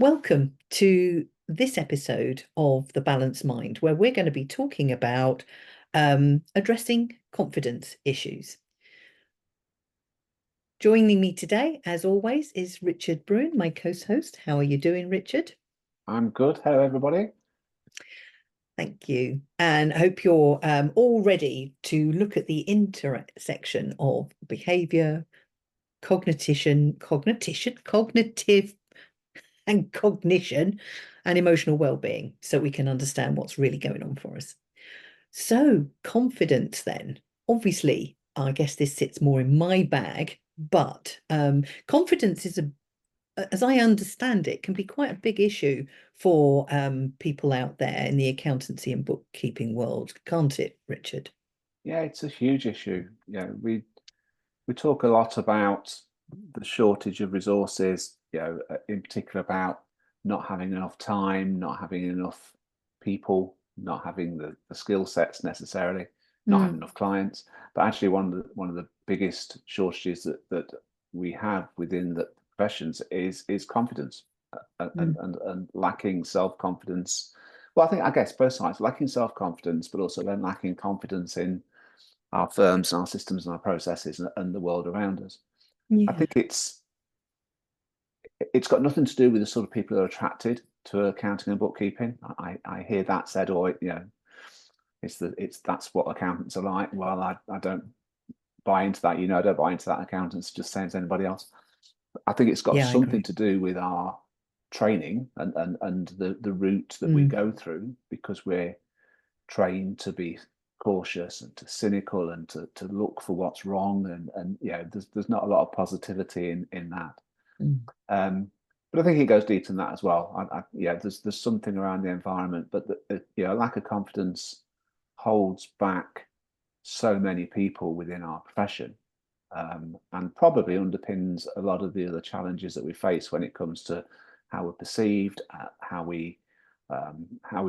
welcome to this episode of The Balanced Mind, where we're going to be talking about addressing confidence issues. Joining me today, as always, is Richard Brewin, my co-host. How are you doing, Richard? I'm good. Hello, everybody. Thank you. And I hope you're all ready to look at the intersection of behaviour, cognitive and cognition and emotional well-being, so we can understand what's really going on for us. So confidence then, obviously, I guess this sits more in my bag, but confidence is as I understand it, can be quite a big issue for people out there in the accountancy and bookkeeping world, can't it, Richard? Yeah, it's a huge issue. We talk a lot about the shortage of resources, in particular about not having enough time, not having enough people, not having the skill sets necessarily, not having enough clients. But actually one of the biggest shortages that we have within the professions is confidence and lacking self-confidence. Well, I guess both sides, lacking self-confidence, but also then lacking confidence in our firms, our systems, and our processes, and the world around us. I Yeah. think it's got nothing to do with the sort of people who are attracted to accounting and bookkeeping. I hear that said, or that's what accountants are like. Well, I don't buy into that. I don't buy into that. Accountants just same as anybody else. I think it's got Yeah, I something agree. to do with our training and the route that we go through, because we're trained to be cautious and to cynical and to look for what's wrong, and there's not a lot of positivity in that. But I think it goes deeper than that as well. There's something around the environment, but lack of confidence holds back so many people within our profession, and probably underpins a lot of the other challenges that we face when it comes to how we're perceived, how we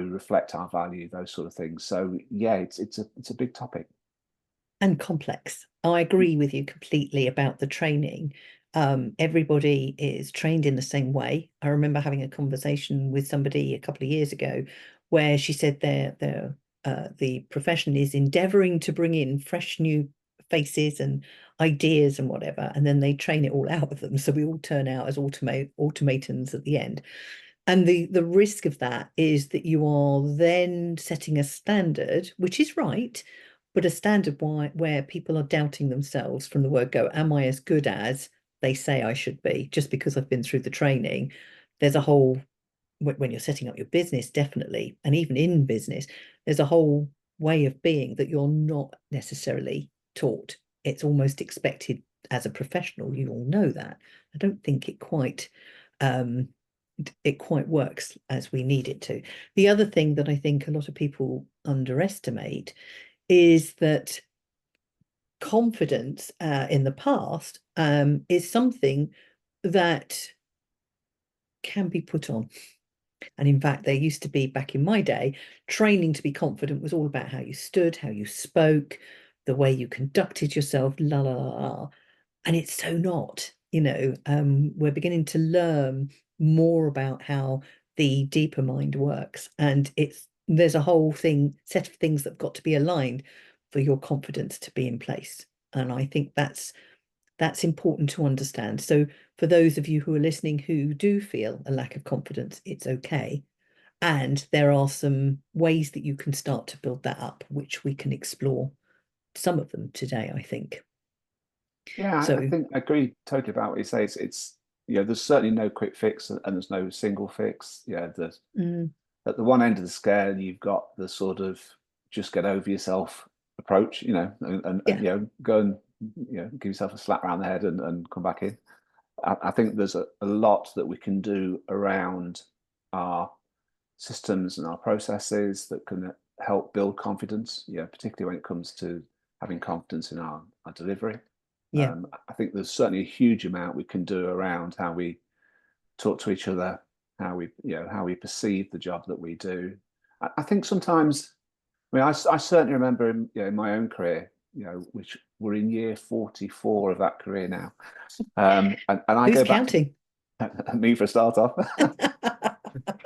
reflect our value, those sort of things. So yeah, it's a big topic. And complex. I agree with you completely about the training. Everybody is trained in the same way. I remember having a conversation with somebody a couple of years ago where she said the profession is endeavoring to bring in fresh new faces and ideas and whatever, and then they train it all out of them. So we all turn out as automatons at the end. And the risk of that is that you are then setting a standard, which is right, but a standard where people are doubting themselves from the word go. Am I as good as they say I should be? Just because I've been through the training, there's a whole, when you're setting up your business, definitely, and even in business, there's a whole way of being that you're not necessarily taught. It's almost expected as a professional. You all know that. I don't think um, it quite works as we need it to. The other thing that I think a lot of people underestimate is that confidence in the past is something that can be put on. And in fact, there used to be, back in my day, training to be confident was all about how you stood, how you spoke, the way you conducted yourself, la la la la. And it's so not. We're beginning to learn more about how the deeper mind works, and there's a whole set of things that have got to be aligned for your confidence to be in place. And I think that's important to understand. So for those of you who are listening who do feel a lack of confidence, it's okay. And there are some ways that you can start to build that up, which we can explore some of them today, I think. Yeah, I So think I agree totally about what you say. There's certainly no quick fix, and there's no single fix. There's mm, at the one end of the scale, you've got the sort of just get over yourself approach, and yeah, go and give yourself a slap around the head and come back in. I think there's a lot that we can do around our systems and our processes that can help build confidence, particularly when it comes to having confidence in our delivery. yeah. I think there's certainly a huge amount we can do around how we talk to each other, how we perceive the job that we do. I think sometimes, I certainly remember in my own career, which we're in year 44 of that career now, and I Who's go back to counting? me for a start off.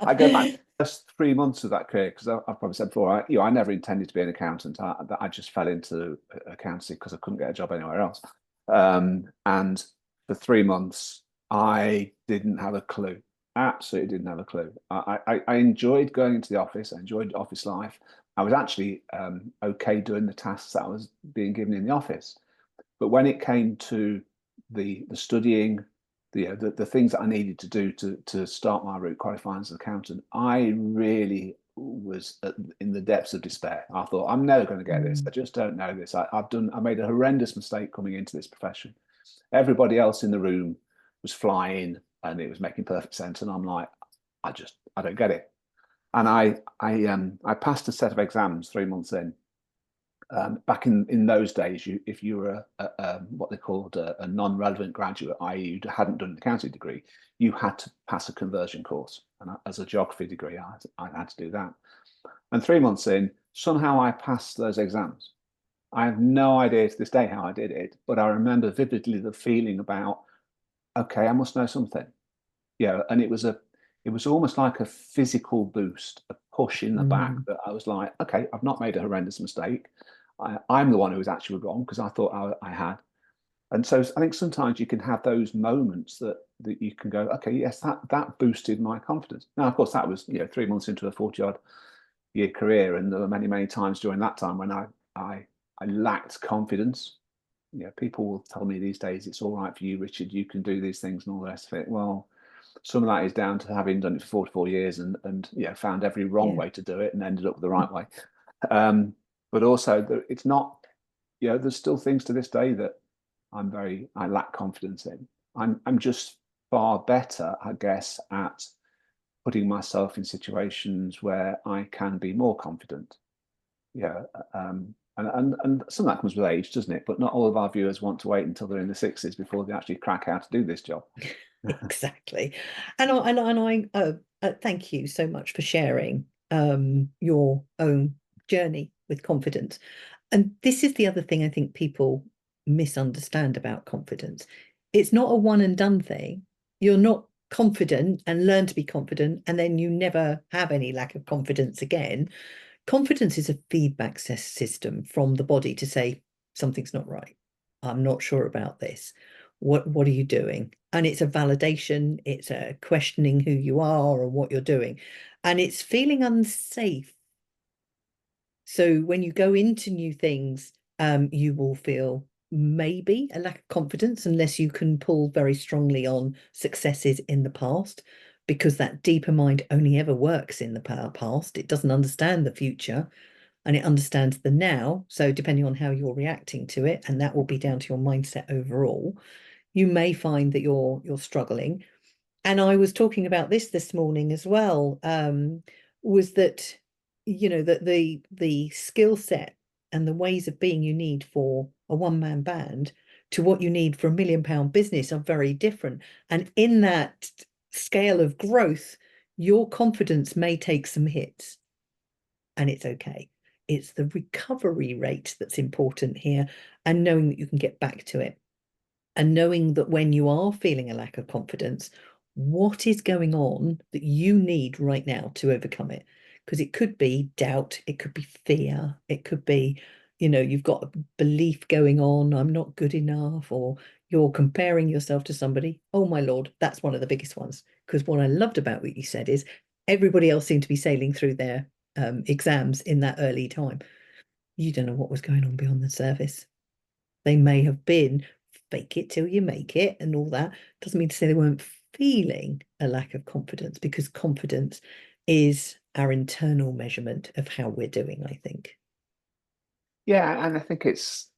I go back just 3 months of that career because I've probably said before, I never intended to be an accountant. I just fell into accountancy because I couldn't get a job anywhere else. And for 3 months, I didn't have a clue. Absolutely didn't have a clue. I enjoyed going into the office. I enjoyed office life. I was actually okay doing the tasks that I was being given in the office. But when it came to the studying, the things that I needed to do to start my route qualifying as an accountant, I really was in the depths of despair. I thought, I'm never going to get this. I just don't know this. I made a horrendous mistake coming into this profession. Everybody else in the room was flying and it was making perfect sense. And I'm like, I don't get it. And I passed a set of exams 3 months in. Back in those days, if you were what they called a non-relevant graduate, i.e. you hadn't done an accounting degree, you had to pass a conversion course. And as a geography degree, I had to do that. And 3 months in, somehow I passed those exams. I have no idea to this day how I did it, but I remember vividly the feeling about, okay, I must know something. Yeah, and it was almost like a physical boost, a push in the back that I was like, okay, I've not made a horrendous mistake. I'm the one who was actually wrong because I thought I had. And so I think sometimes you can have those moments that you can go, okay, yes, that boosted my confidence. Now, of course, that was 3 months into a 40-odd year career, and there were many times during that time when I lacked confidence. People will tell me these days, it's all right for you, Richard, you can do these things and all the rest of it. Well, some of that is down to having done it for 44 years and found every wrong way to do it and ended up the right way. But also, it's not, there's still things to this day that I lack confidence in. I'm just far better, I guess, at putting myself in situations where I can be more confident. And some of that comes with age, doesn't it? But not all of our viewers want to wait until they're in the 60s before they actually crack out to do this job. Exactly. And I thank you so much for sharing your own journey with confidence. And this is the other thing I think people misunderstand about confidence. It's not a one and done thing. You're not confident and learn to be confident, and then you never have any lack of confidence again. Confidence is a feedback system from the body to say something's not right. I'm not sure about this. What are you doing? And it's a validation, it's a questioning who you are or what you're doing. And it's feeling unsafe. So when you go into new things, you will feel maybe a lack of confidence unless you can pull very strongly on successes in the past, because that deeper mind only ever works in the past. It doesn't understand the future and it understands the now. So depending on how you're reacting to it, and that will be down to your mindset overall, you may find that you're struggling. And I was talking about this morning as well, was that, that the skill set and the ways of being you need for a one-man band to what you need for £1 million business are very different. And in that scale of growth, your confidence may take some hits, and it's okay. It's the recovery rate that's important here, and knowing that you can get back to it. And knowing that when you are feeling a lack of confidence, what is going on that you need right now to overcome it? Because it could be doubt, it could be fear, it could be, you've got a belief going on, I'm not good enough, or you're comparing yourself to somebody. Oh my Lord, that's one of the biggest ones. Because what I loved about what you said is everybody else seemed to be sailing through their exams in that early time. You don't know what was going on beyond the surface. They may have been fake it till you make it and all that. Doesn't mean to say they weren't feeling a lack of confidence, because confidence is our internal measurement of how we're doing, I think. Yeah, and I think it's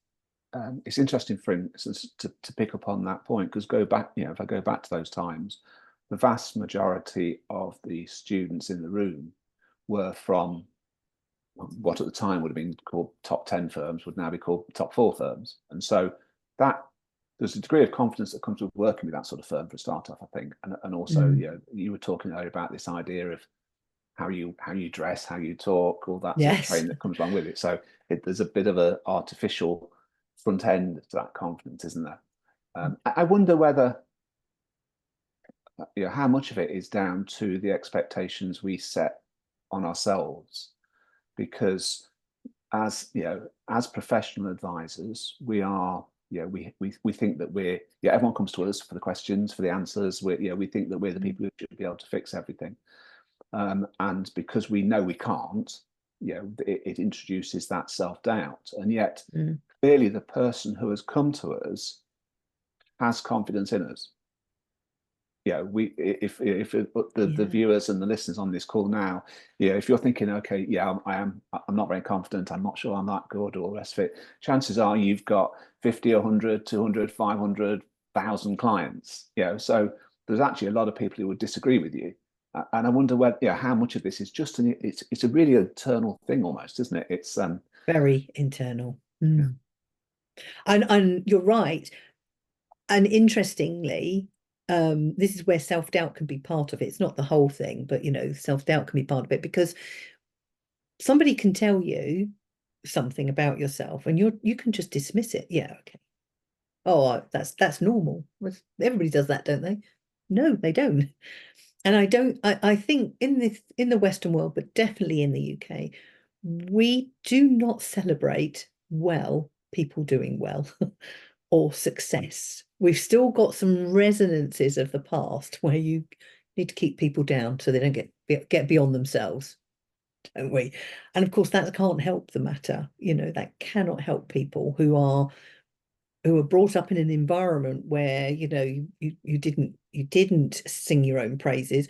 interesting, for instance, to pick up on that point, because if I go back to those times, the vast majority of the students in the room were from what at the time would have been called top 10 firms, would now be called top 4 firms. And so that there's a degree of confidence that comes with working with that sort of firm for a startup, I think. And also, you were talking earlier about this idea of how you dress, how you talk, all that sort of Yes. training that comes along with it. So there's a bit of an artificial front end to that confidence, isn't there? I wonder whether how much of it is down to the expectations we set on ourselves? Because as professional advisors, we are, we think that everyone comes to us for the questions, for the answers. We think that we're the people who should be able to fix everything. And because we know we can't, it introduces that self-doubt. And yet, clearly, the person who has come to us has confidence in us. If the viewers and the listeners on this call now, if you're thinking, okay, I'm not very confident, I'm not sure I'm that good, or the rest of it, chances are you've got 50, 100, 200, 500,000 clients. So there's actually a lot of people who would disagree with you. And I wonder how much of this is just it's a really internal thing almost, isn't it? It's very internal. And you're right. And interestingly, this is where self-doubt can be part of it. It's not the whole thing, but self-doubt can be part of it, because somebody can tell you something about yourself and you can just dismiss it. Yeah, okay. Oh, that's normal. Everybody does that, don't they? No, they don't. And I think in the Western world, but definitely in the UK, we do not celebrate people doing well or success. We've still got some resonances of the past where you need to keep people down so they don't get beyond themselves, don't we? And of course, that can't help the matter. That cannot help people who are brought up in an environment where you didn't sing your own praises,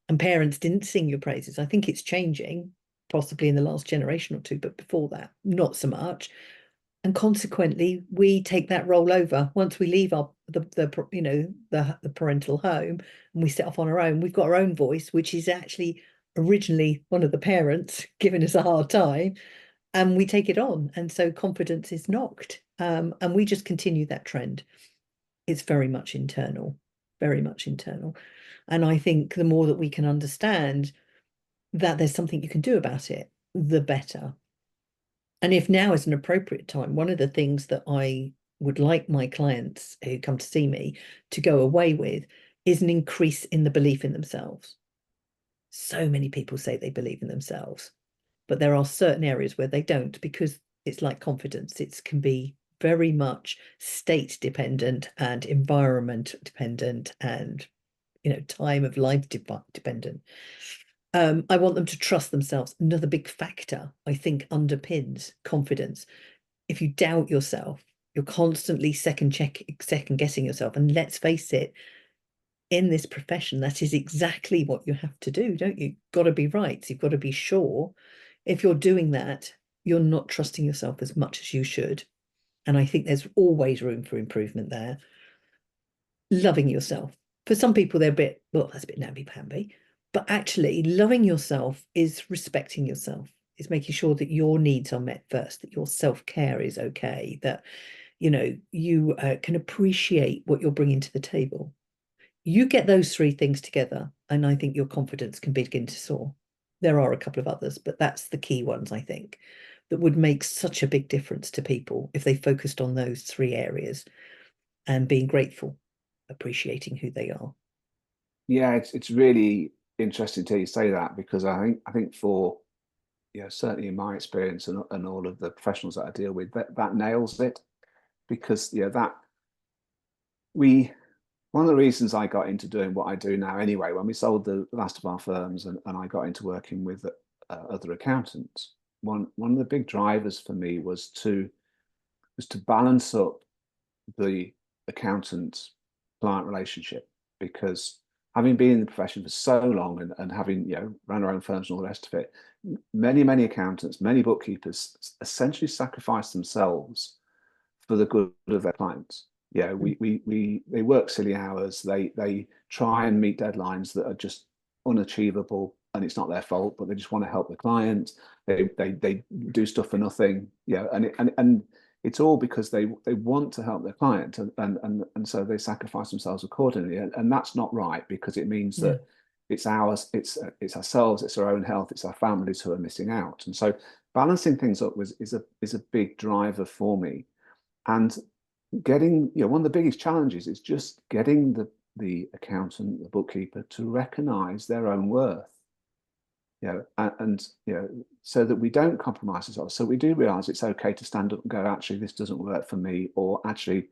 and parents didn't sing your praises. I think it's changing, possibly in the last generation or two, but before that, not so much. And consequently, we take that role over once we leave the parental home and we set off on our own. We've got our own voice, which is actually originally one of the parents giving us a hard time, and we take it on. And so confidence is knocked, and we just continue that trend. It's very much internal, very much internal. And I think the more that we can understand that there's something you can do about it, the better. And if now is an appropriate time, one of the things that I would like my clients who come to see me to go away with is an increase in the belief in themselves. So many people say they believe in themselves, but there are certain areas where they don't, because it's like confidence. It can be very much state dependent and environment dependent and time of life dependent. I want them to trust themselves. Another big factor, I think, underpins confidence. If you doubt yourself, you're constantly second guessing yourself. And let's face it, in this profession, that is exactly what you have to do, don't you? You've got to be right. You've got to be sure. If you're doing that, you're not trusting yourself as much as you should. And I think there's always room for improvement there. Loving yourself. For some people, they're that's a bit namby-pamby. But actually, loving yourself is respecting yourself. It's making sure that your needs are met first, that your self-care is okay, that, you can appreciate what you're bringing to the table. You get those three things together, and I think your confidence can begin to soar. There are a couple of others, but that's the key ones, I think, that would make such a big difference to people if they focused on those three areas and being grateful, appreciating who they are. Yeah, it's really interesting to hear you say that, because I think for certainly in my experience and all of the professionals that I deal with, that nails it. Because one of the reasons I got into doing what I do now anyway, when we sold the last of our firms and I got into working with other accountants, one of the big drivers for me was to balance up the accountant client relationship. Because having been in the profession for so long and having run our own firms and all the rest of it, many accountants, many bookkeepers essentially sacrifice themselves for the good of their clients. They work silly hours. They try and meet deadlines that are just unachievable, and it's not their fault, but they just want to help the client. They do stuff for nothing. And it's all because they want to help their client, and so they sacrifice themselves accordingly. And that's not right, because it means that it's ourselves, it's our own health, it's our families who are missing out. And so balancing things up is a big driver for me. And getting, one of the biggest challenges is just getting the accountant, the bookkeeper, to recognise their own worth, and so that we don't compromise ourselves. So we do realise it's okay to stand up and go, actually, this doesn't work for me, or actually,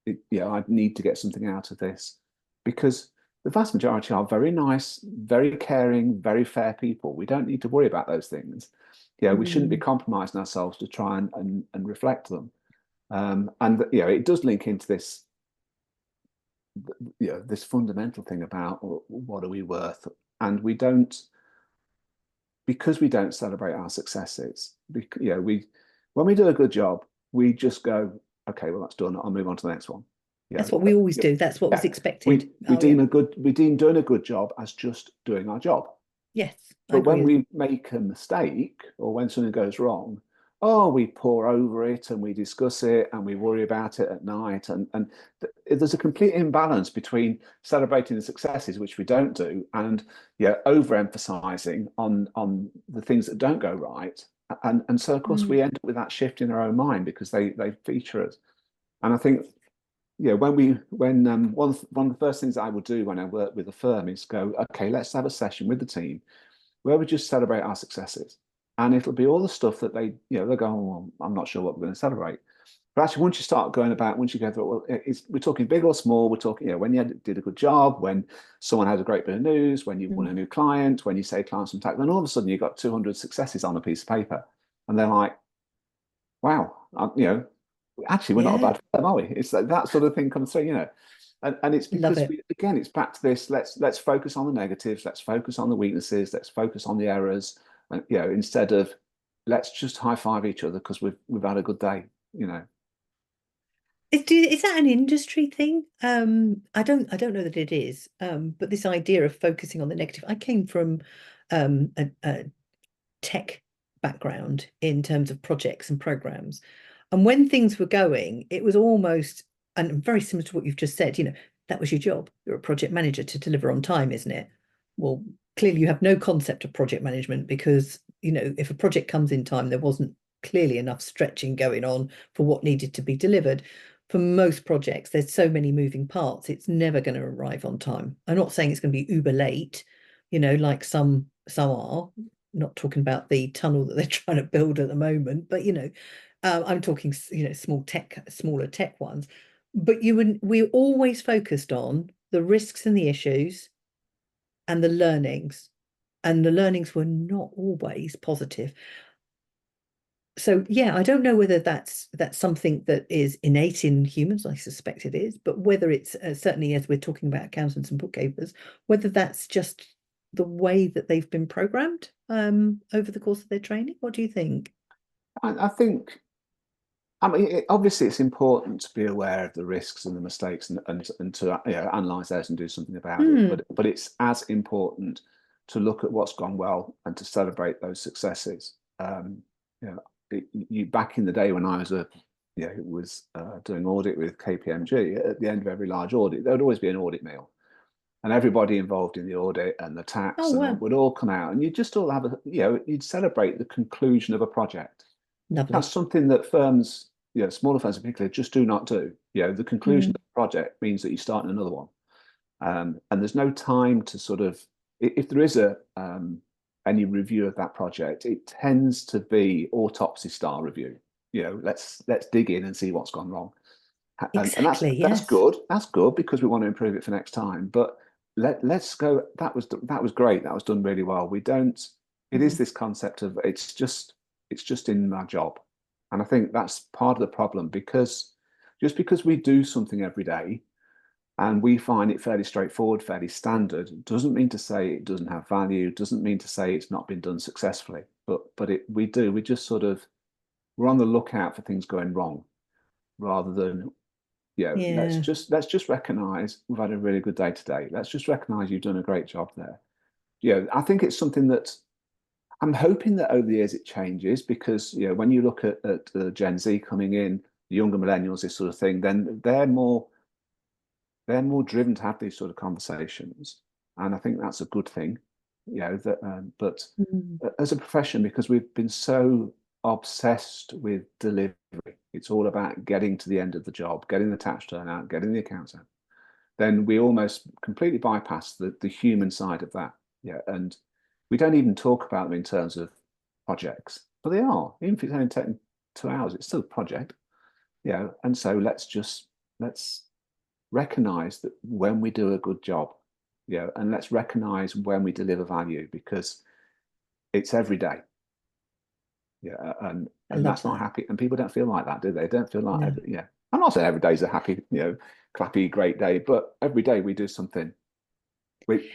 I need to get something out of this, because the vast majority are very nice, very caring, very fair people. We don't need to worry about those things. We shouldn't be compromising ourselves to try and reflect them. And it does link into this, this fundamental thing about what are we worth, and because we don't celebrate our successes. When we do a good job, we just go, okay, well, that's done. I'll move on to the next one. That's what we always do. That's what was expected. We deem doing a good job as just doing our job. Yes. But when we make a mistake or when something goes wrong, we pour over it and we discuss it and we worry about it at night. And there's a complete imbalance between celebrating the successes, which we don't do, and overemphasizing on the things that don't go right. And so, of course, we end up with that shift in our own mind because they feature us. And I think, when one of the first things I would do when I work with a firm is go, okay, let's have a session with the team where we just celebrate our successes. And it'll be all the stuff that they'll go, well, I'm not sure what we're going to celebrate. But actually, once you start going about, once you go through, well, we're talking big or small, we're talking, when you did a good job, when someone has a great bit of news, when you won a new client, when you say clients from tax, then all of a sudden you've got 200 successes on a piece of paper. And they're like, wow, actually, we're not a bad firm, are we? It's like that sort of thing comes through, and it's because again, it's back to this. Let's focus on the negatives. Let's focus on the weaknesses. Let's focus on the errors. And, instead of let's just high five each other because we've had a good day. Is that an industry thing? I don't know that it is. But this idea of focusing on the negative. I came from a tech background in terms of projects and programs. And when things were going, it was almost, and very similar to what you've just said, that was your job. You're a project manager to deliver on time, isn't it? Well, clearly you have no concept of project management because, if a project comes in time, there wasn't clearly enough stretching going on for what needed to be delivered. For most projects, there's so many moving parts, it's never going to arrive on time. I'm not saying it's going to be uber late, like some are. Not talking about the tunnel that they're trying to build at the moment, but I'm talking smaller tech ones. But we always focused on the risks and the issues and the learnings, and the learnings were not always positive. So I don't know whether that's something that is innate in humans. I suspect it is, but whether it's certainly, as we're talking about accountants and bookkeepers, whether that's just the way that they've been programmed over the course of their training. What do you think? I think, obviously it's important to be aware of the risks and the mistakes and to analyze those and do something about it. But it's as important to look at what's gone well and to celebrate those successes. Back in the day when I was doing audit with KPMG, at the end of every large audit, there would always be an audit meal. And everybody involved in the audit and the tax would all come out, and you'd just all have you'd celebrate the conclusion of a project. Lovely. That's something that firms, smaller firms in particular, just do not do. The conclusion of the project means that you're starting another one. And there's no time to sort of, if there is any review of that project, it tends to be autopsy style review. Let's dig in and see what's gone wrong. Exactly, and that's good. That's good because we want to improve it for next time. But let's go. That was great. That was done really well. We don't. It is this concept of it's just in my job, and I think that's part of the problem, because just because we do something every day and we find it fairly straightforward, fairly standard, doesn't mean to say it doesn't have value. Doesn't mean to say it's not been done successfully. But we do. We just sort of, we're on the lookout for things going wrong, rather than let's just recognize we've had a really good day today. Let's just recognize you've done a great job there. I think it's something that I'm hoping that over the years it changes, because when you look at Gen Z coming in, the younger millennials, this sort of thing, then they're more driven to have these sort of conversations, and I think that's a good thing. But as a profession, because we've been so obsessed with delivery, it's all about getting to the end of the job, getting the tax return out, getting the accounts out, then we almost completely bypass the human side of that. Yeah, and we don't even talk about them in terms of projects, but they are. Even if it's only taking 2 hours, it's still a project. Yeah, and so let's recognize that when we do a good job, yeah, and let's recognize when we deliver value, because it's every day. Yeah, and that's not happy, and people don't feel like that, do they? Don't feel like yeah. I'm not saying every day's a happy, clappy, great day, but every day we do something.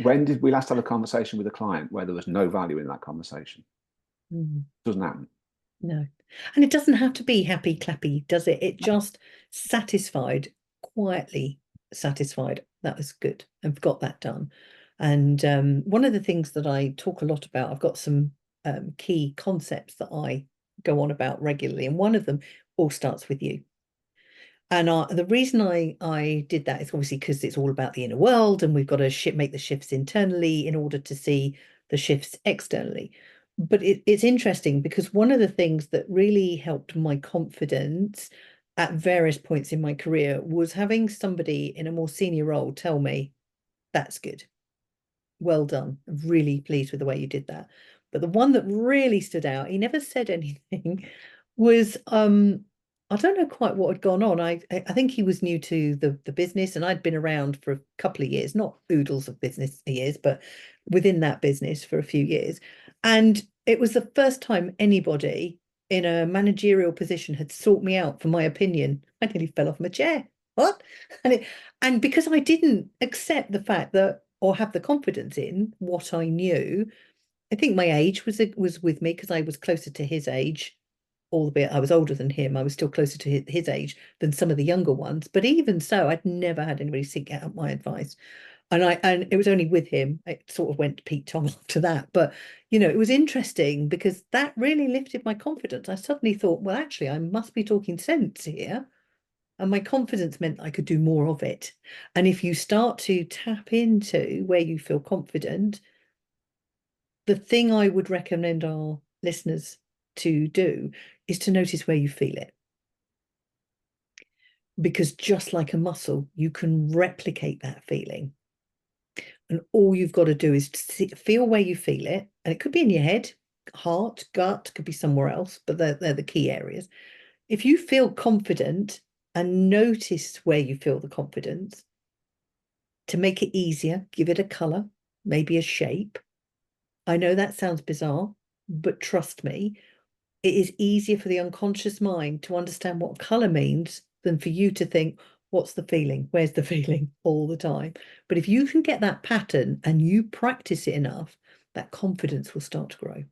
When did we last have a conversation with a client where there was no value in that conversation? Doesn't happen. No. And it doesn't have to be happy, clappy, does it? It just satisfied, quietly satisfied. That was good. I've got that done. And one of the things that I talk a lot about, I've got some key concepts that I go on about regularly, and one of them all starts with you. And the reason I did that is obviously because it's all about the inner world, and we've got to make the shifts internally in order to see the shifts externally. But it's interesting because one of the things that really helped my confidence at various points in my career was having somebody in a more senior role tell me, "That's good. Well done. I'm really pleased with the way you did that." But the one that really stood out, he never said anything, was I don't know quite what had gone on. I think he was new to the business, and I'd been around for a couple of years, not oodles of business years, but within that business for a few years. And it was the first time anybody in a managerial position had sought me out for my opinion. I nearly fell off my chair. What? And because I didn't accept the fact that, or have the confidence in what I knew, I think my age was with me because I was closer to his age, albeit I was older than him. I was still closer to his age than some of the younger ones. But even so, I'd never had anybody seek out my advice. And it was only with him. It sort of went Pete Tong after that. But it was interesting because that really lifted my confidence. I suddenly thought, well, actually, I must be talking sense here. And my confidence meant I could do more of it. And if you start to tap into where you feel confident, the thing I would recommend our listeners to do is to notice where you feel it. Because just like a muscle, you can replicate that feeling. And all you've got to do is feel where you feel it. And it could be in your head, heart, gut, could be somewhere else, but they're the key areas. If you feel confident and notice where you feel the confidence, to make it easier, give it a color, maybe a shape. I know that sounds bizarre, but trust me, it is easier for the unconscious mind to understand what color means than for you to think, what's the feeling? Where's the feeling all the time? But if you can get that pattern and you practice it enough, that confidence will start to grow.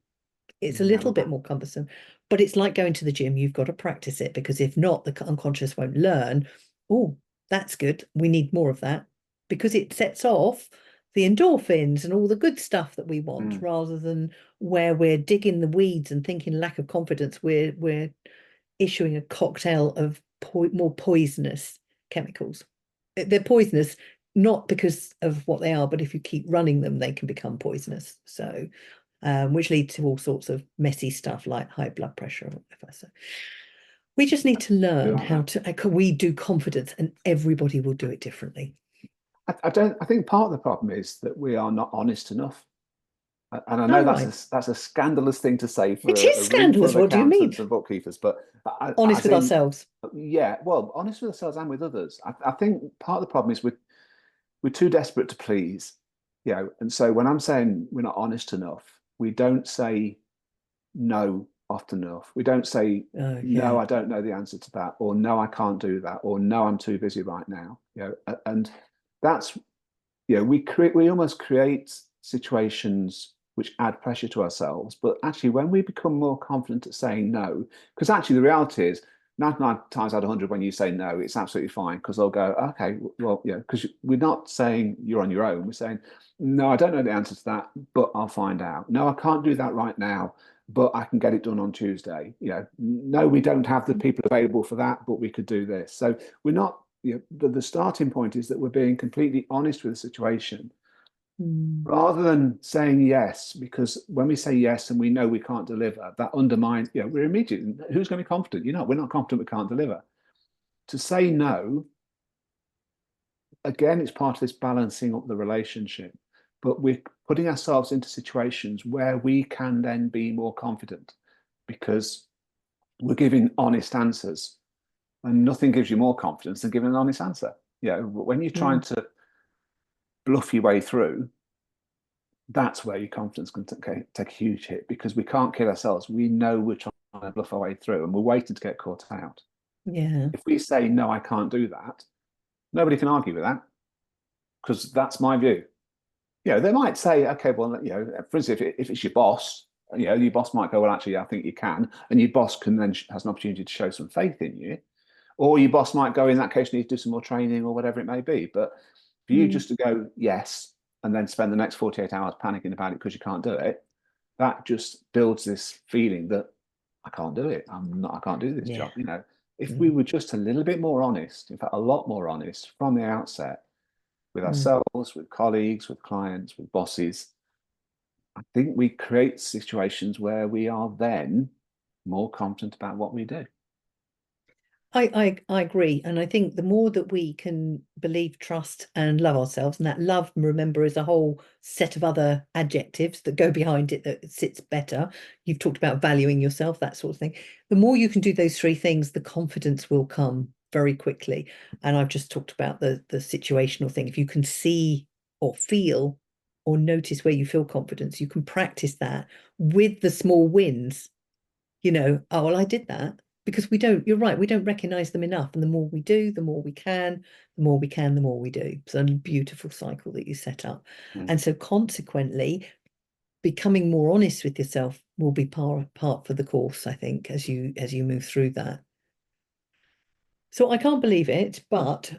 It's a little bit more cumbersome, but it's like going to the gym. You've got to practice it, because if not, the unconscious won't learn. Oh, that's good. We need more of that, because it sets off the endorphins and all the good stuff that we want, rather than where we're digging the weeds and thinking lack of confidence, we're issuing a cocktail of more poisonous chemicals. They're poisonous not because of what they are, but if you keep running them, they can become poisonous. So which leads to all sorts of messy stuff like high blood pressure or whatever. So we just need to learn how to, we do confidence, and everybody will do it differently. I think part of the problem is that we are not honest enough. And I know that's a scandalous thing to say for it is a room full of what do you mean? accountants and bookkeepers, but honest with ourselves. Yeah, well, honest with ourselves and with others. I think part of the problem is we're too desperate to please, and so when I'm saying we're not honest enough, we don't say no often enough. We don't say no, I don't know the answer to that, or no, I can't do that, or no, I'm too busy right now. And that's we almost create situations which add pressure to ourselves. But actually, when we become more confident at saying no, because actually the reality is 99 times out of 100, when you say no, it's absolutely fine, because they'll go, okay, well, because we're not saying you're on your own. We're saying, no, I don't know the answer to that, but I'll find out. No, I can't do that right now, but I can get it done on Tuesday. No, we don't have the people available for that, but we could do this. So we're not, the starting point is that we're being completely honest with the situation, rather than saying yes, because when we say yes and we know we can't deliver, that undermines, we're immediately, who's going to be confident? We're not confident we can't deliver. To say no again, it's part of this balancing up the relationship, but we're putting ourselves into situations where we can then be more confident because we're giving honest answers, and nothing gives you more confidence than giving an honest answer. When you're trying Mm. to bluff your way through, that's where your confidence can take a huge hit because we can't kid ourselves. We know we're trying to bluff our way through and we're waiting to get caught out. Yeah. If we say, no, I can't do that, nobody can argue with that because that's my view. They might say, okay, well, for instance, if it's your boss, your boss might go, well, actually, I think you can. And your boss can then has an opportunity to show some faith in you. Or your boss might go, in that case, you need to do some more training or whatever it may be. But for you Mm. just to go, yes, and then spend the next 48 hours panicking about it because you can't do it, that just builds this feeling that I can't do it. I can't do this Yeah. job. If we Mm. were just a little bit more honest, in fact, a lot more honest from the outset with Mm. ourselves, with colleagues, with clients, with bosses, I think we create situations where we are then more confident about what we do. I agree. And I think the more that we can believe, trust, and love ourselves, and that love, remember, is a whole set of other adjectives that go behind it that sits better. You've talked about valuing yourself, that sort of thing. The more you can do those three things, the confidence will come very quickly. And I've just talked about the situational thing. If you can see or feel or notice where you feel confidence, you can practice that with the small wins. Oh, well, I did that because you're right, we don't recognize them enough. And the more we do, the more we can, the more we can, the more we do. It's a beautiful cycle that you set up. Mm. And so consequently, becoming more honest with yourself will be part for the course, I think, as you move through that. So I can't believe it, but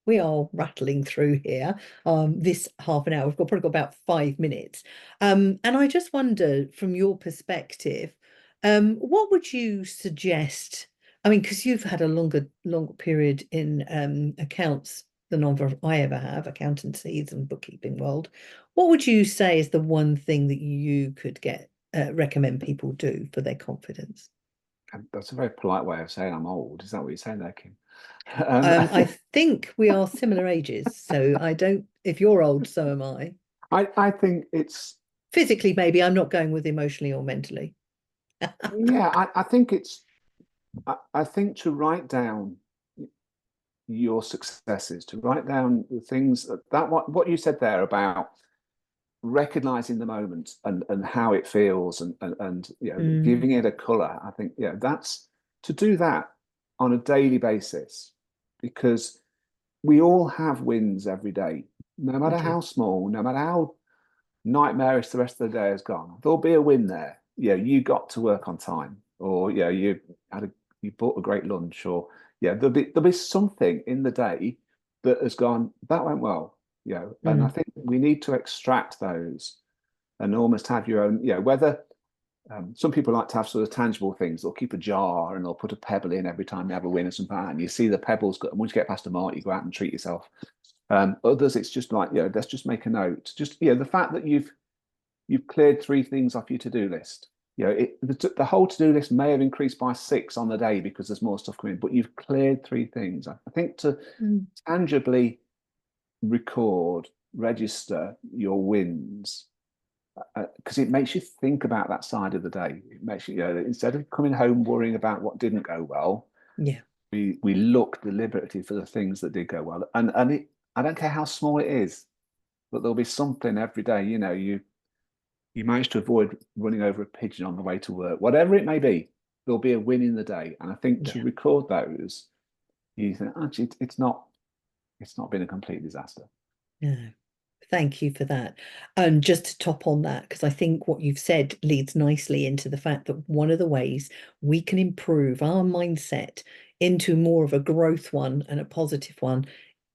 we are rattling through here. This half an hour, we've probably got about 5 minutes. And I just wonder, from your perspective, what would you suggest? I mean, because you've had a longer period in accounts than I ever have, accountancies and bookkeeping world. What would you say is the one thing that you could recommend people do for their confidence? That's a very polite way of saying I'm old. Is that what you're saying there, Kim? Um, I think we are similar ages, so I don't. If you're old, so am I. I think it's, Physically, maybe I'm not going with emotionally or mentally. yeah, I think I think to write down your successes, to write down the things what you said there about recognizing the moment and how it feels and Mm, giving it a color. I think that's to do that on a daily basis because we all have wins every day, no we matter do. how small, no matter how nightmarish the rest of the day has gone. There'll be a win there. You got to work on time, or you bought a great lunch, or there'll be something in the day that has gone that went well. And I Mm, think we need to extract those and almost have your own. Whether some people like to have sort of tangible things. They'll keep a jar and they'll put a pebble in every time they have a win or something. And you see the pebbles. Once you get past the mark, you go out and treat yourself. Others, it's just like, let's just make a note. Just, the fact that you've cleared three things off your to-do list. The whole to-do list may have increased by six on the day because there's more stuff coming, but you've cleared three things. I think to mm, tangibly record, register your wins, because it makes you think about that side of the day. It makes you, instead of coming home worrying about what didn't go well, yeah. we look deliberately for the things that did go well. I don't care how small it is, but there'll be something every day. You manage to avoid running over a pigeon on the way to work, whatever it may be. There'll be a win in the day, and I think to Yeah. record those, you think actually it's not been a complete disaster. No. Thank you for that. And just to top on that, because I think what you've said leads nicely into the fact that one of the ways we can improve our mindset into more of a growth one and a positive one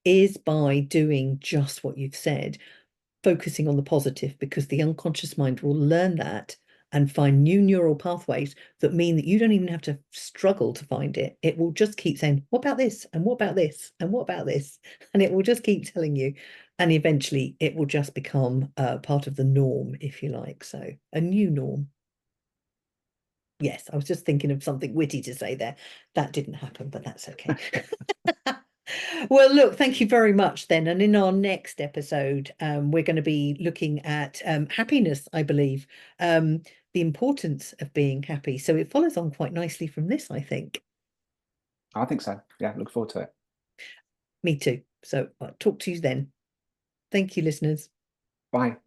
is by doing just what you've said, focusing on the positive, because the unconscious mind will learn that and find new neural pathways that mean that you don't even have to struggle to find it. It will just keep saying, what about this? And what about this? And what about this? And it will just keep telling you. And eventually it will just become part of the norm, if you like. So a new norm. Yes, I was just thinking of something witty to say there. That didn't happen, but that's okay. Well, look, thank you very much then. And in our next episode, we're going to be looking at happiness, I believe, the importance of being happy. So it follows on quite nicely from this, I think. I think so. Yeah, look forward to it. Me too. So I'll talk to you then. Thank you, listeners. Bye.